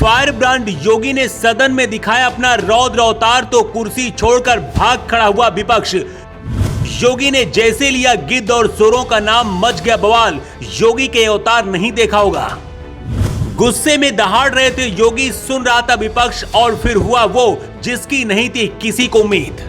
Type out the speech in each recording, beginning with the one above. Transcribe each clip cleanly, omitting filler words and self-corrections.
Fire brand योगी ने सदन में दिखाया अपना रौद्र अवतार तो कुर्सी छोड़कर भाग खड़ा हुआ विपक्ष। योगी ने जैसे लिया गिद्ध और सुरों का नाम मच गया बवाल। योगी के अवतार नहीं देखा होगा। गुस्से में दहाड़ रहे थे योगी, सुन रहा था विपक्ष और फिर हुआ वो जिसकी नहीं थी किसी को उम्मीद।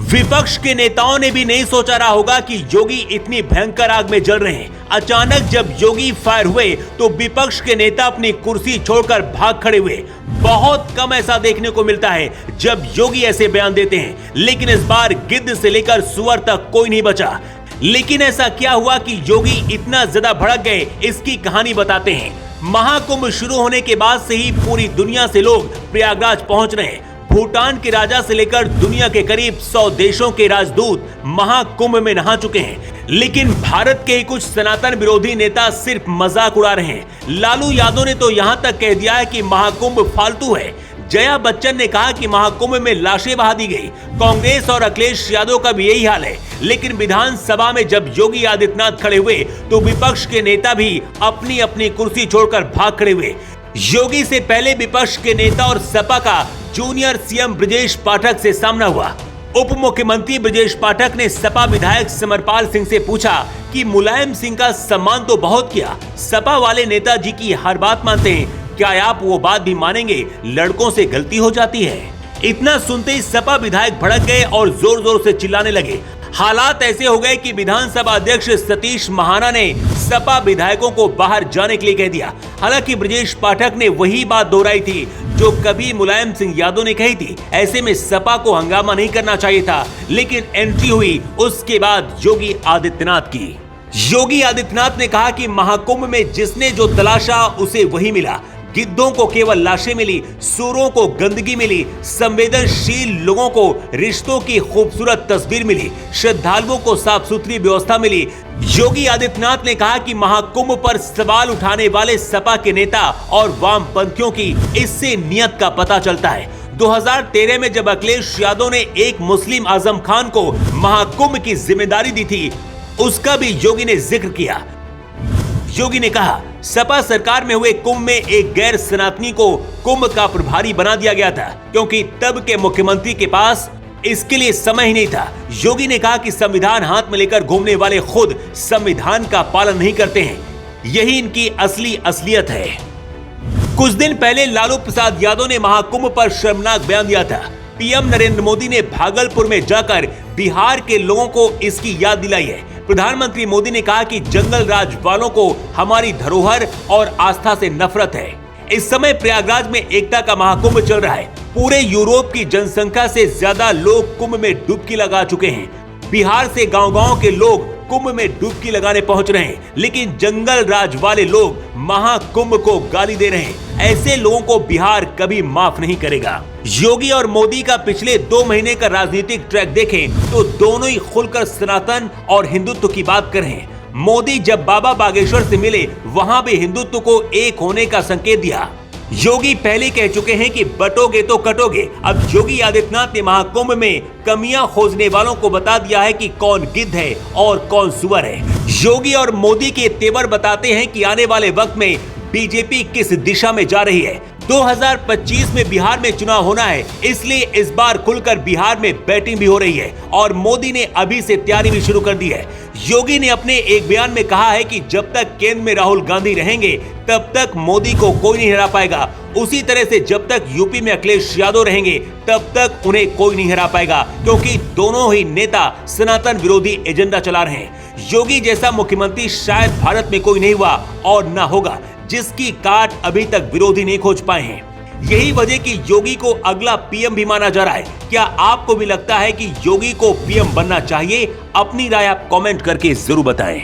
विपक्ष के नेताओं ने भी नहीं सोचा रहा होगा कि योगी इतनी भयंकर आग में जल रहे हैं। अचानक जब योगी फायर हुए तो विपक्ष के नेता अपनी कुर्सी छोड़कर भाग खड़े हुए। बहुत कम ऐसा देखने को मिलता है जब योगी ऐसे बयान देते हैं, लेकिन इस बार गिद्ध से लेकर सुअर तक कोई नहीं बचा। लेकिन ऐसा क्या हुआ कि योगी इतना ज्यादा भड़क गए, इसकी कहानी बताते हैं। महाकुंभ शुरू होने के बाद से ही पूरी दुनिया से लोग प्रयागराज पहुंच रहे हैं। भूटान के राजा से लेकर दुनिया के करीब 100 देशों के राजदूत महाकुंभ में नहा चुके हैं। लेकिन भारत के ही कुछ सनातन विरोधी नेता सिर्फ मजाक उड़ा रहे हैं। लालू यादव ने तो यहां तक कह दिया है कि महाकुंभ फालतू है। जया बच्चन ने कहा कि महाकुंभ में लाशें बहा दी गई। कांग्रेस और अखिलेश यादव का भी यही हाल है। लेकिन विधानसभा में जब योगी आदित्यनाथ खड़े हुए तो विपक्ष के नेता भी अपनी अपनी कुर्सी छोड़कर भाग खड़े हुए। योगी से पहले विपक्ष के नेता और सपा का जूनियर सीएम ब्रजेश पाठक से सामना हुआ। उप मुख्यमंत्री ब्रजेश पाठक ने सपा विधायक समरपाल सिंह से पूछा कि मुलायम सिंह का सम्मान तो बहुत किया, सपा वाले नेताजी की हर बात मानते हैं, क्या आप वो बात भी मानेंगे? लड़कों से गलती हो जाती है। इतना सुनते ही सपा विधायक भड़क गए और जोर जोर से चिल्लाने लगे। हालात ऐसे हो गए कि विधानसभा अध्यक्ष सतीश महाना ने सपा विधायकों को बाहर जाने के लिए कह दिया। हालांकि ब्रजेश पाठक ने वही बात दोहराई थी जो कभी मुलायम सिंह यादव ने कही थी। ऐसे में सपा को हंगामा नहीं करना चाहिए था, लेकिन एंट्री हुई उसके बाद योगी आदित्यनाथ की। योगी आदित्यनाथ ने कहा कि महाकुंभ में जिसने जो तलाशा उसे वही मिला। गिद्धों को केवल लाशें मिली, सुरों को गंदगी मिली, संवेदनशील लोगों को रिश्तों की खूबसूरत तस्वीर मिली, श्रद्धालुओं को साफ सुथरी व्यवस्था मिली। योगी आदित्यनाथ ने कहा कि महाकुंभ पर सवाल उठाने वाले सपा के नेता और वामपंथियों की इससे नियत का पता चलता है। 2013 में जब अखिलेश यादव ने एक मुस्लिम आजम खान को महाकुंभ की जिम्मेदारी दी थी, उसका भी योगी ने जिक्र किया। योगी ने कहा, सपा सरकार में हुए कुंभ में एक गैर सनातनी को कुंभ का प्रभारी बना दिया गया था, क्योंकि तब के मुख्यमंत्री के पास इसके लिए समय ही नहीं था। योगी ने कहा कि संविधान हाथ में लेकर घूमने वाले खुद संविधान का पालन नहीं करते हैं, यही इनकी असली असलियत है। कुछ दिन पहले लालू प्रसाद यादव ने महाकुंभ पर शर्मनाक बयान दिया था। पीएम नरेंद्र मोदी ने भागलपुर में जाकर बिहार के लोगों को इसकी याद दिलाई है। प्रधानमंत्री मोदी ने कहा कि जंगल राज वालों को हमारी धरोहर और आस्था से नफरत है। इस समय प्रयागराज में एकता का महाकुंभ चल रहा है। पूरे यूरोप की जनसंख्या से ज्यादा लोग कुंभ में डुबकी लगा चुके हैं। बिहार से गांव-गांव के लोग कुंभ में डुबकी लगाने पहुंच रहे हैं, लेकिन जंगल राज वाले लोग महाकुंभ को गाली दे रहे हैं। ऐसे लोगों को बिहार कभी माफ नहीं करेगा। योगी और मोदी का पिछले 2 महीने का राजनीतिक ट्रैक देखें तो दोनों ही खुलकर सनातन और हिंदुत्व की बात कर रहे हैं। मोदी जब बाबा बागेश्वर से मिले, वहां भी हिंदुत्व को एक होने का संकेत दिया। योगी पहले कह चुके हैं कि बटोगे तो कटोगे। अब योगी आदित्यनाथ ने महाकुंभ में कमियां खोजने वालों को बता दिया है कि कौन गिद्ध है और कौन सुअर है। योगी और मोदी के तेवर बताते हैं कि आने वाले वक्त में बीजेपी किस दिशा में जा रही है। 2025 में बिहार में चुनाव होना है, इसलिए इस बार खुलकर बिहार में बैटिंग भी हो रही है और मोदी ने अभी से तैयारी भी शुरू कर दी है। योगी ने अपने एक बयान में कहा है कि जब तक केंद्र में राहुल गांधी रहेंगे तब तक मोदी को कोई नहीं हरा पाएगा। उसी तरह से जब तक यूपी में अखिलेश यादव रहेंगे तब तक उन्हें कोई नहीं हरा पाएगा, क्योंकि दोनों ही नेता सनातन विरोधी एजेंडा चला रहे हैं। योगी जैसा मुख्यमंत्री शायद भारत में कोई नहीं हुआ और न होगा, जिसकी काट अभी तक विरोधी नहीं खोज पाए हैं। यही वजह कि योगी को अगला पीएम भी माना जा रहा है। क्या आपको भी लगता है कि योगी को पीएम बनना चाहिए? अपनी राय आप कमेंट करके जरूर बताएं।